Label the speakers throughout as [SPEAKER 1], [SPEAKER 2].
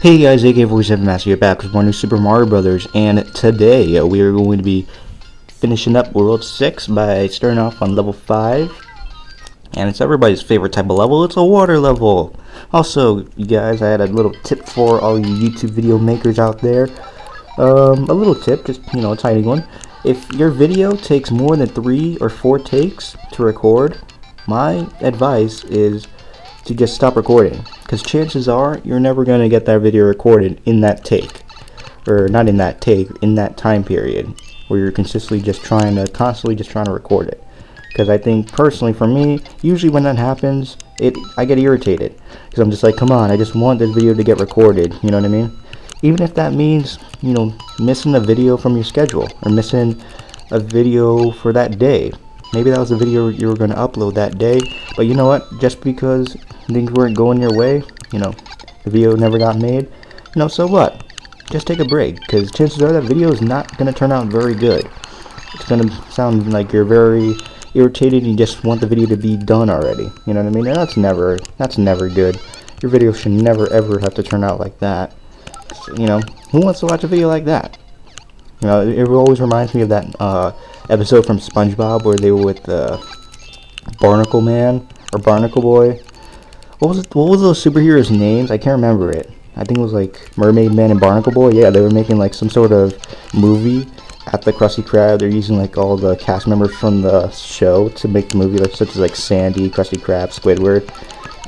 [SPEAKER 1] Hey guys, AK47 Master here, back with more new Super Mario Brothers, and today we are going to be finishing up World 6 by starting off on level 5, and it's everybody's favorite type of level. It's a water level. Also, you guys, I had a little tip for all you YouTube video makers out there. A little tip, just, a tiny one. If your video takes more than 3 or 4 takes to record, my advice is to just stop recording, because chances are you're never going to get that video recorded in that take, or not in that take, in that time period where you're constantly just trying to record it. Because I think personally, for me, usually when that happens, I get irritated, because I'm just like, come on, I just want this video to get recorded, you know what I mean? Even if that means, missing a video from your schedule, or missing a video for that day. Maybe that was a video you were going to upload that day, but you know what, just because things weren't going your way, the video never got made, so what? Just take a break, because chances are that video is not going to turn out very good. It's going to sound like you're very irritated and you just want the video to be done already, you know what I mean? And that's never good. Your video should never ever have to turn out like that. Who wants to watch a video like that? It always reminds me of that episode from SpongeBob where they were with Barnacle Man or Barnacle Boy. What was those superheroes' names? I can't remember it. I think it was like Mermaid Man and Barnacle Boy. Yeah, they were making like some sort of movie at the Krusty Krab. They're using like all the cast members from the show to make the movie, such as like Sandy, Krusty Krab, Squidward,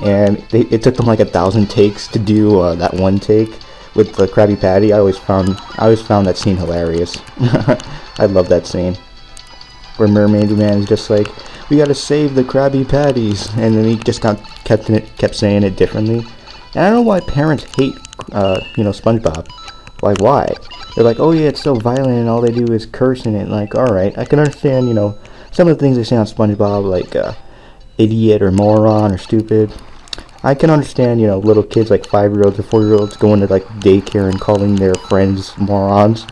[SPEAKER 1] and it took them like 1,000 takes to do that one take with the Krabby Patty. I always found that scene hilarious. I love that scene where Mermaid Man is just like, we gotta save the Krabby Patties, and then he just kept saying it differently. And I don't know why parents hate SpongeBob. Like, why? They're like, oh yeah, it's so violent and all they do is curse in it. Like, alright, I can understand, some of the things they say on SpongeBob, like idiot or moron or stupid. I can understand, little kids like 5-year-olds or 4-year-olds going to like daycare and calling their friends morons.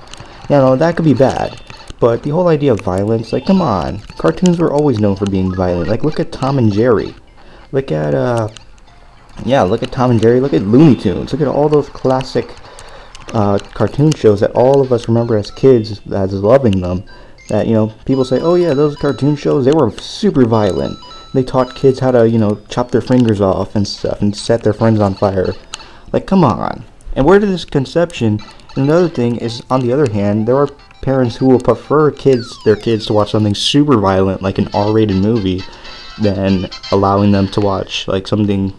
[SPEAKER 1] That could be bad. But the whole idea of violence, like, come on. Cartoons were always known for being violent. Like, look at Tom and Jerry. Look at Tom and Jerry. Look at Looney Tunes. Look at all those classic cartoon shows that all of us remember as kids as loving them. That, people say, oh yeah, those cartoon shows, they were super violent. They taught kids how to, chop their fingers off and stuff and set their friends on fire. Like, come on. And where did this conception? And another thing is, on the other hand, there are parents who will prefer their kids to watch something super violent, like an R-rated movie, than allowing them to watch like something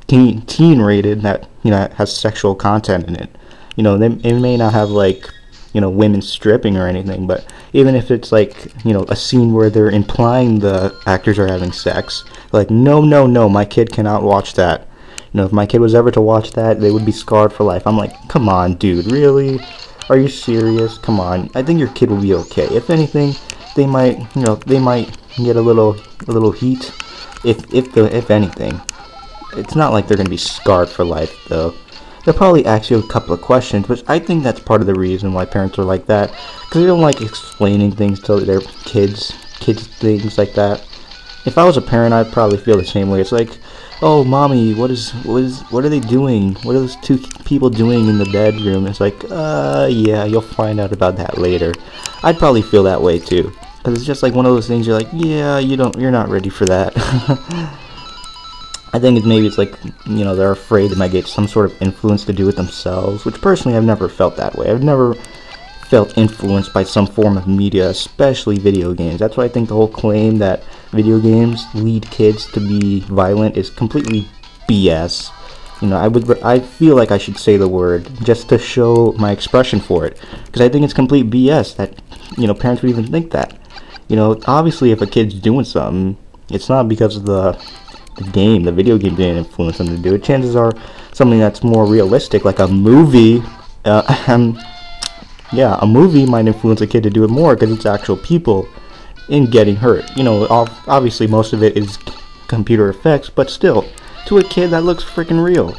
[SPEAKER 1] teen-rated that has sexual content in it. It may not have like women stripping or anything, but even if it's like a scene where they're implying the actors are having sex, like no, my kid cannot watch that. If my kid was ever to watch that, they would be scarred for life. I'm like, come on, dude, really? Are you serious? Come on. I think your kid will be okay. If anything, they might get a little heat. If anything, it's not like they're gonna be scarred for life, though. They'll probably ask you a couple of questions, which I think that's part of the reason why parents are like that, because they don't like explaining things to their kids things like that. If I was a parent, I'd probably feel the same way. It's like, oh, mommy, what are they doing? What are those two people doing in the bedroom? It's like, yeah, you'll find out about that later. I'd probably feel that way too, because it's just like one of those things. You're like, yeah, you're not ready for that. I think maybe it's like, they're afraid they might get some sort of influence to do it themselves, which personally I've never felt that way. I've never felt influenced by some form of media, especially video games. That's why I think the whole claim that video games lead kids to be violent is completely BS. I feel like I should say the word just to show my expression for it, because I think it's complete BS that parents would even think that. Obviously if a kid's doing something, it's not because of the video game didn't influence them to do it. Chances are something that's more realistic, like a movie. Yeah, a movie might influence a kid to do it more because it's actual people in getting hurt. Obviously most of it is computer effects, but still, to a kid that looks freaking real.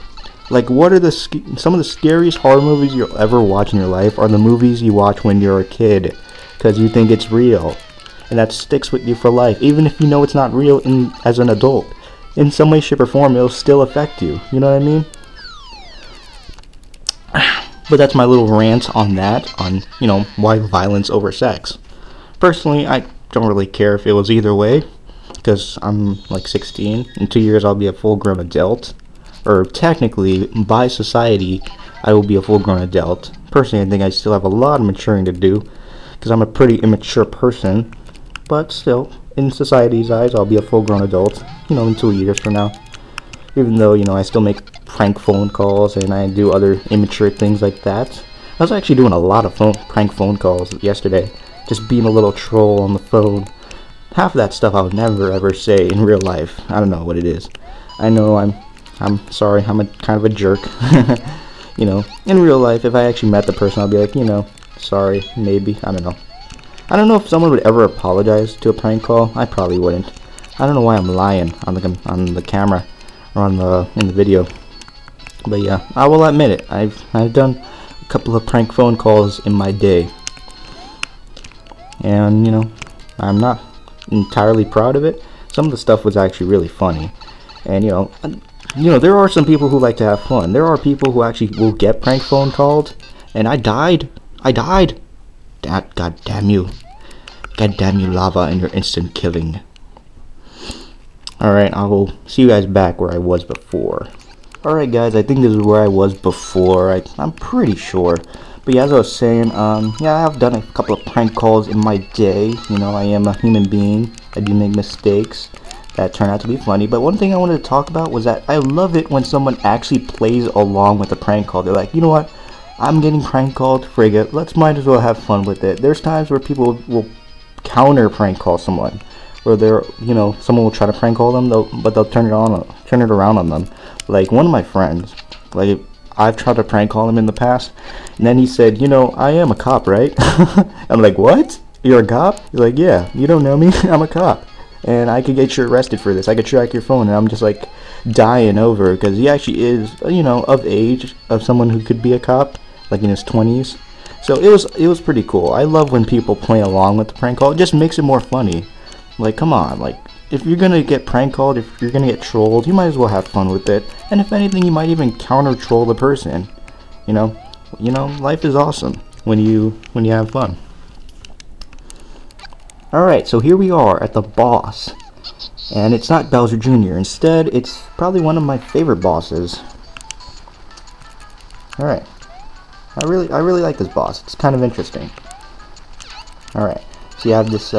[SPEAKER 1] Like, what are some of the scariest horror movies you'll ever watch in your life are the movies you watch when you're a kid, because you think it's real, and that sticks with you for life, even if you know it's not real as an adult. In some way, shape, or form, it'll still affect you. You know what I mean? But that's my little rant on that, on, you know, why violence over sex. Personally, I don't really care if it was either way, because I'm like 16. In 2 years, I'll be a full-grown adult. Or technically, by society, I will be a full-grown adult. Personally, I think I still have a lot of maturing to do, because I'm a pretty immature person. But still, in society's eyes, I'll be a full-grown adult, you know, in 2 years from now. Even though, you know, I still make prank phone calls and I do other immature things like that. I was actually doing a lot of prank phone calls yesterday. Just being a little troll on the phone. Half of that stuff I would never ever say in real life. I don't know what it is. I know I'm sorry, I'm a kind of a jerk. You know, in real life, if I actually met the person, I'll be like, you know, sorry, maybe, I don't know. I don't know if someone would ever apologize to a prank call. I probably wouldn't. I don't know why I'm lying on the camera or in the video. But yeah, I will admit it. I've done a couple of prank phone calls in my day. And, you know, I'm not entirely proud of it. Some of the stuff was actually really funny. And, you know, there are some people who like to have fun. There are people who actually will get prank phone called. And I died. God damn you. God damn you, lava, and your instant killing. Alright, I will see you guys back where I was before. Alright guys, I think this is where I was before. I'm pretty sure. But yeah, as I was saying, yeah, I have done a couple of prank calls in my day. You know, I am a human being. I do make mistakes that turn out to be funny. But one thing I wanted to talk about was that I love it when someone actually plays along with the prank call. They're like, you know what? I'm getting prank called, frig it. Let's might as well have fun with it. There's times where people will counter prank call someone. Where they're, you know, someone will try to prank call them, but they'll turn it around on them. Like one of my friends, like I've tried to prank call him in the past, and then he said, you know, I am a cop, right? I'm like, what? You're a cop? He's like, yeah, you don't know me? I'm a cop, and I could get you arrested for this. I could track your phone, and I'm just like dying over because he actually is, you know, of age of someone who could be a cop, like in his 20s. So it was pretty cool. I love when people play along with the prank call. It just makes it more funny. Like, come on, like, if you're gonna get prank called, if you're gonna get trolled, you might as well have fun with it. And if anything, you might even counter troll the person. You know, life is awesome when you have fun. Alright, so here we are at the boss. And it's not Bowser Jr. Instead, it's probably one of my favorite bosses. Alright. I really like this boss. It's kind of interesting. Alright. So you have this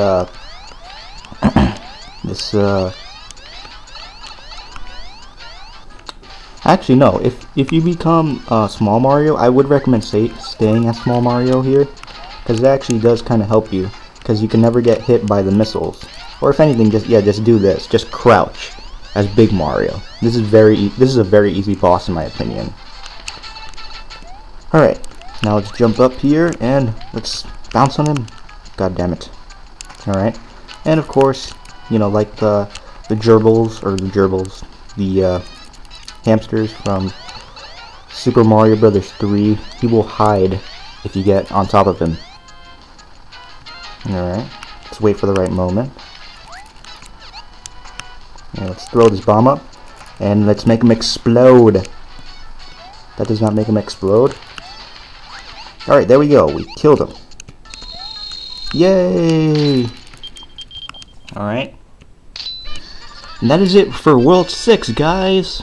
[SPEAKER 1] actually no, if you become Small Mario, I would recommend staying as Small Mario here, because it actually does kind of help you, because you can never get hit by the missiles. Or if anything, just do this, just crouch as Big Mario. This is a very easy boss in my opinion. Alright, now let's jump up here and let's bounce on him. God damn it. Alright, and of course, you know, like the hamsters from Super Mario Brothers 3, he will hide if you get on top of him. Alright, let's wait for the right moment. And let's throw this bomb up, and let's make him explode. That does not make him explode. Alright, there we go, we killed him. Yay! Alright. And that is it for World 6, guys.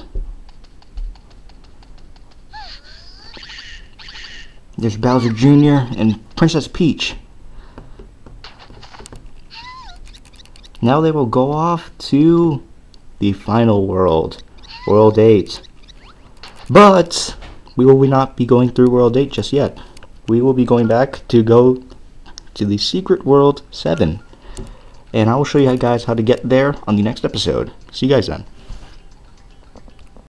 [SPEAKER 1] There's Bowser Jr. and Princess Peach. Now they will go off to the final world, World 8. But we will not be going through World 8 just yet. We will be going back to go to the Secret World 7. And I will show you guys how to get there on the next episode. See you guys then.